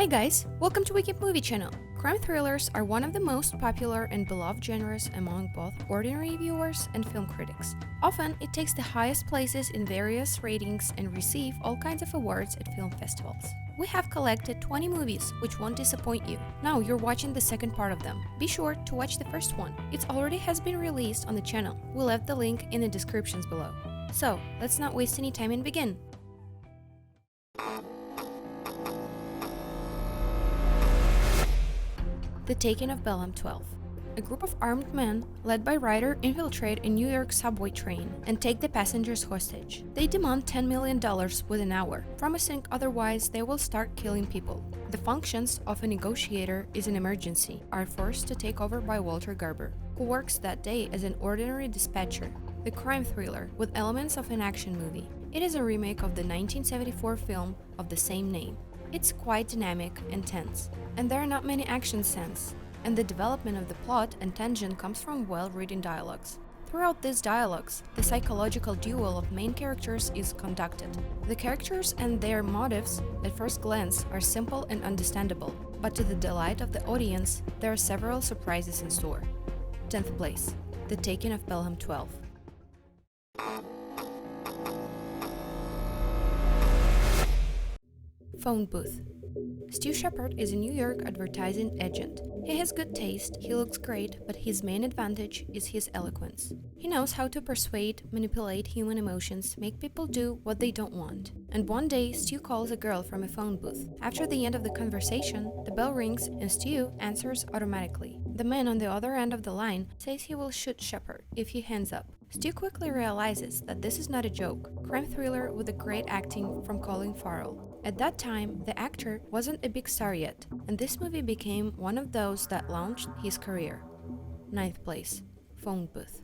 Hi guys, welcome to Wiki Movie Channel. Crime thrillers are one of the most popular and beloved genres among both ordinary viewers and film critics. Often, it takes the highest places in various ratings and receive all kinds of awards at film festivals. We have collected 20 movies, which won't disappoint you. Now you're watching the second part of them. Be sure to watch the first one. It already has been released on the channel. We left the link in the descriptions below. So, let's not waste any time and begin. The Taking of Pelham 12. A group of armed men, led by Ryder, infiltrate a New York subway train and take the passengers hostage. They demand $10 million within an hour, promising otherwise they will start killing people. The functions of a negotiator in an emergency are forced to take over by Walter Garber, who works that day as an ordinary dispatcher. The crime thriller with elements of an action movie. It is a remake of the 1974 film of the same name. It's quite dynamic and tense, and there are not many action scenes, and the development of the plot and tension comes from well-written dialogues. Throughout these dialogues, the psychological duel of main characters is conducted. The characters and their motives, at first glance, are simple and understandable, but to the delight of the audience, there are several surprises in store. 10th place, The Taking of Pelham 12. Phone Booth. Stu Shepard is a New York advertising agent. He has good taste, he looks great, but his main advantage is his eloquence. He knows how to persuade, manipulate human emotions, make people do what they don't want. And one day, Stu calls a girl from a phone booth. After the end of the conversation, the bell rings and Stu answers automatically. The man on the other end of the line says he will shoot Shepard if he hangs up. Stu quickly realizes that this is not a joke. Crime thriller with a great acting from Colin Farrell. At that time, the actor wasn't a big star yet, and this movie became one of those that launched his career. 9th place, Phone Booth.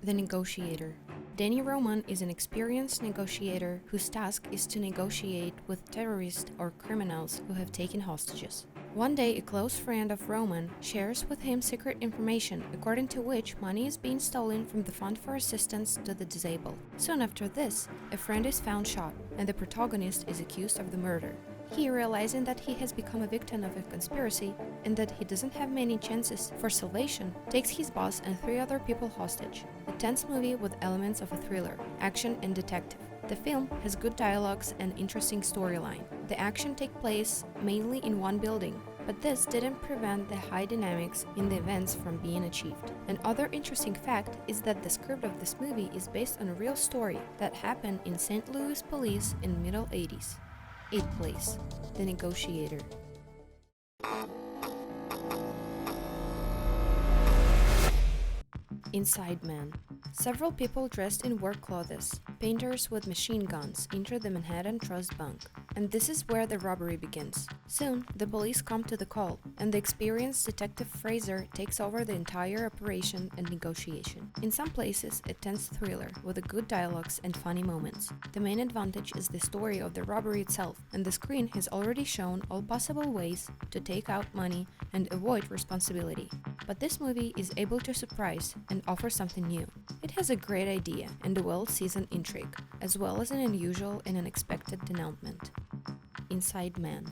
The Negotiator. Danny Roman is an experienced negotiator whose task is to negotiate with terrorists or criminals who have taken hostages. One day, a close friend of Roman shares with him secret information, according to which money is being stolen from the Fund for Assistance to the Disabled. Soon after this, a friend is found shot, and the protagonist is accused of the murder. He, realizing that he has become a victim of a conspiracy and that he doesn't have many chances for salvation, takes his boss and 3 other people hostage. A tense movie with elements of a thriller, action and detective. The film has good dialogues and interesting storyline. The action takes place mainly in one building, but this didn't prevent the high dynamics in the events from being achieved. Another interesting fact is that the script of this movie is based on a real story that happened in St. Louis Police in middle 80s. 8th place, The Negotiator. Inside Man. Several people dressed in work clothes, painters with machine guns, enter the Manhattan Trust Bank. And this is where the robbery begins. Soon, the police come to the call, and the experienced Detective Fraser takes over the entire operation and negotiation. In some places, a tense thriller with good dialogues and funny moments. The main advantage is the story of the robbery itself, and the screen has already shown all possible ways to take out money and avoid responsibility. But this movie is able to surprise and offer something new. It has a great idea and a well-seasoned intrigue, as well as an unusual and unexpected denouement. Inside Man.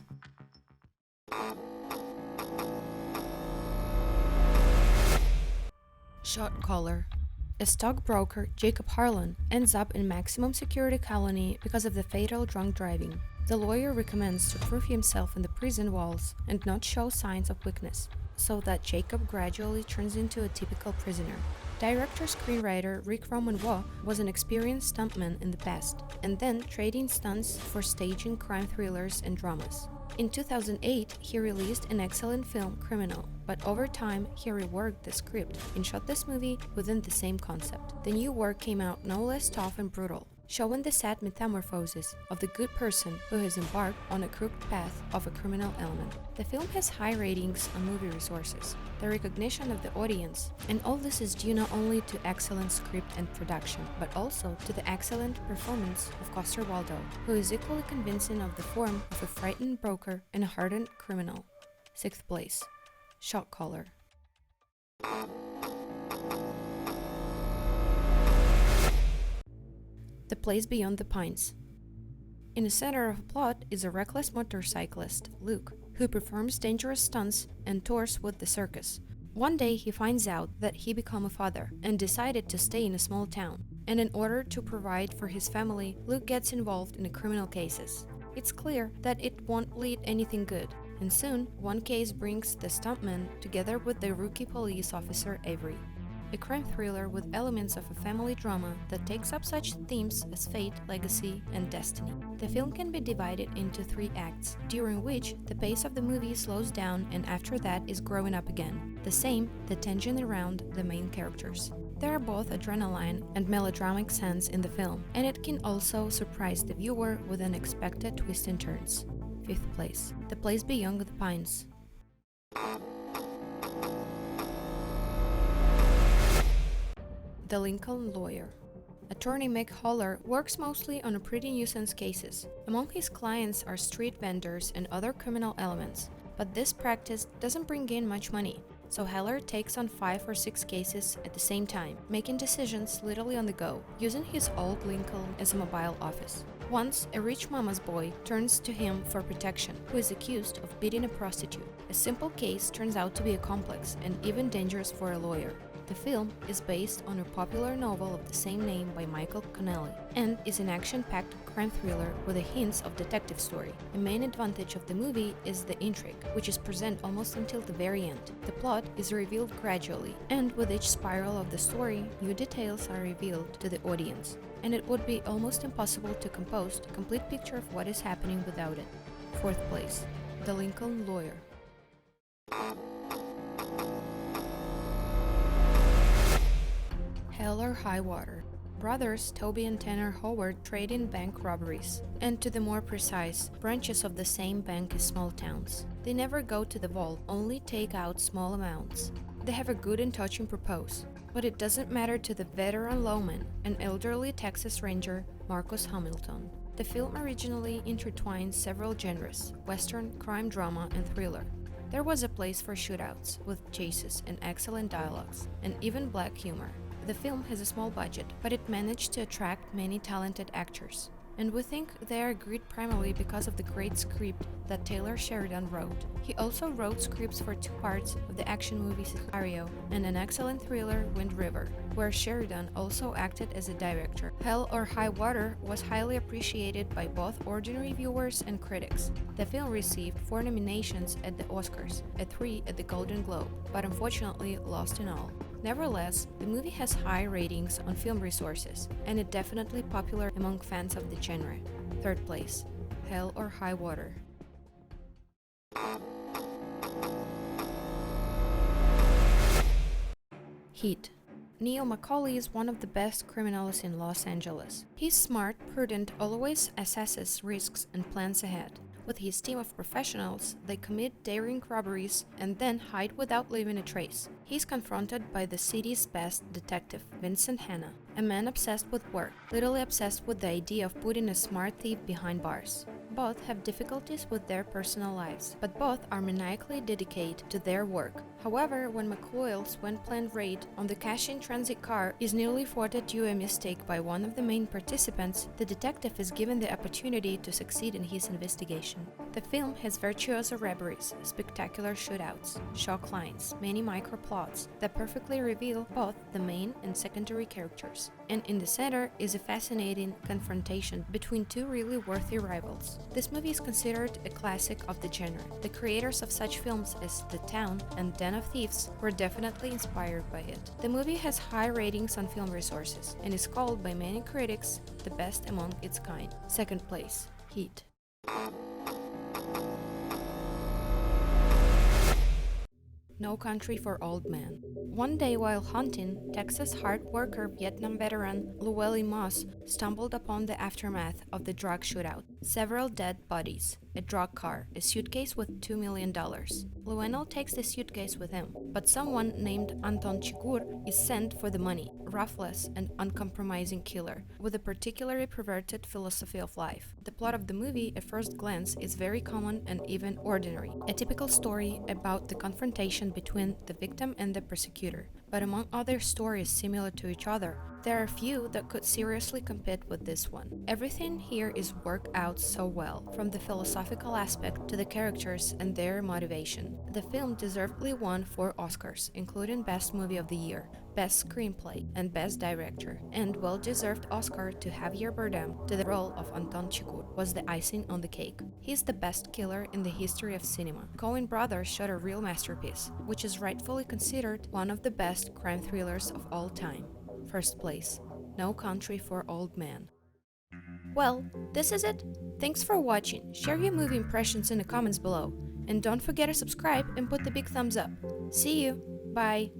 Shot Caller. A stockbroker, Jacob Harlan, ends up in maximum security colony because of the fatal drunk driving. The lawyer recommends to prove himself in the prison walls and not show signs of weakness, so that Jacob gradually turns into a typical prisoner. Director-screenwriter Rick Roman-Waugh was an experienced stuntman in the past, and then trading stunts for staging crime thrillers and dramas. In 2008, he released an excellent film, Criminal, but over time he reworked the script and shot this movie within the same concept. The new work came out no less tough and brutal, showing the sad metamorphosis of the good person who has embarked on a crooked path of a criminal element. The film has high ratings on movie resources, the recognition of the audience, and all this is due not only to excellent script and production, but also to the excellent performance of Coster Waldau, who is equally convincing of the form of a frightened broker and a hardened criminal. 6th place, Shot Caller. The Place Beyond the Pines. In the center of the plot is a reckless motorcyclist, Luke, who performs dangerous stunts and tours with the circus. One day he finds out that he became a father and decided to stay in a small town. And in order to provide for his family, Luke gets involved in criminal cases. It's clear that it won't lead anything good, and soon one case brings the stuntman together with the rookie police officer Avery. A crime thriller with elements of a family drama that takes up such themes as fate, legacy, and destiny. The film can be divided into 3 acts, during which the pace of the movie slows down and after that is growing up again. The same, the tension around the main characters. There are both adrenaline and melodramatic scenes in the film, and it can also surprise the viewer with unexpected twists and turns. 5th place. The Place Beyond the Pines. The Lincoln Lawyer. Attorney Mick Haller works mostly on pretty nuisance cases. Among his clients are street vendors and other criminal elements, but this practice doesn't bring in much money, so Haller takes on 5 or 6 cases at the same time, making decisions literally on the go, using his old Lincoln as a mobile office. Once, a rich mama's boy turns to him for protection, who is accused of beating a prostitute. A simple case turns out to be a complex and even dangerous for a lawyer. The film is based on a popular novel of the same name by Michael Connelly and is an action-packed crime thriller with a hints of detective story. A main advantage of the movie is the intrigue, which is present almost until the very end. The plot is revealed gradually, and with each spiral of the story, new details are revealed to the audience, and it would be almost impossible to compose a complete picture of what is happening without it. 4th place. The Lincoln Lawyer. Hell or High Water. Brothers Toby and Tanner Howard trade in bank robberies, and to the more precise, branches of the same bank in small towns. They never go to the vault, only take out small amounts. They have a good and touching purpose, but it doesn't matter to the veteran lawman, an elderly Texas Ranger, Marcus Hamilton. The film originally intertwined several genres: western, crime drama, and thriller. There was a place for shootouts, with chases and excellent dialogues, and even black humor. The film has a small budget, but it managed to attract many talented actors. And we think they are great primarily because of the great script that Taylor Sheridan wrote. He also wrote scripts for 2 parts of the action movie Sicario and an excellent thriller, Wind River, where Sheridan also acted as a director. Hell or High Water was highly appreciated by both ordinary viewers and critics. The film received 4 nominations at the Oscars, and 3 at the Golden Globe, but unfortunately lost in all. Nevertheless, the movie has high ratings on film resources, and it's definitely popular among fans of the genre. 3rd place. Hell or High Water. Heat. Neil McCauley is one of the best criminals in Los Angeles. He's smart, prudent, always assesses risks and plans ahead. With his team of professionals, they commit daring robberies and then hide without leaving a trace. He's confronted by the city's best detective, Vincent Hanna, a man obsessed with work, literally obsessed with the idea of putting a smart thief behind bars. Both have difficulties with their personal lives, but both are maniacally dedicated to their work. However, when McCoy's when-planned raid on the cash-in-transit car is nearly thwarted due to a mistake by one of the main participants, the detective is given the opportunity to succeed in his investigation. The film has virtuoso robberies, spectacular shootouts, shock lines, many micro-plots that perfectly reveal both the main and secondary characters. And in the center is a fascinating confrontation between 2 really worthy rivals. This movie is considered a classic of the genre. The creators of such films as The Town and Den of Thieves were definitely inspired by it. The movie has high ratings on film resources and is called by many critics the best among its kind. 2nd place. Heat. No Country for Old Men. One day while hunting, Texas hard worker Vietnam veteran Llewellyn Moss stumbled upon the aftermath of the drug shootout. Several dead bodies, a drug car, a suitcase with $2 million. Llewellyn takes the suitcase with him, but someone named Anton Chigurh is sent for the money, ruthless and uncompromising killer, with a particularly perverted philosophy of life. The plot of the movie, at first glance, is very common and even ordinary. A typical story about the confrontation between the victim and the prosecutor. but among other stories similar to each other, there are few that could seriously compete with this one. Everything here is worked out so well, from the philosophical aspect to the characters and their motivation. The film deservedly won 4 Oscars, including Best Movie of the Year, Best Screenplay, and Best Director, and well-deserved Oscar to Javier Bardem to the role of Anton Chigurh was the icing on the cake. He's the best killer in the history of cinema. Coen brothers shot a real masterpiece, which is rightfully considered one of the best crime thrillers of all time. First place, No Country for Old Men. Well, this is it. Thanks for watching. Share your movie impressions in the comments below. And don't forget to subscribe and put the big thumbs up. See you. Bye.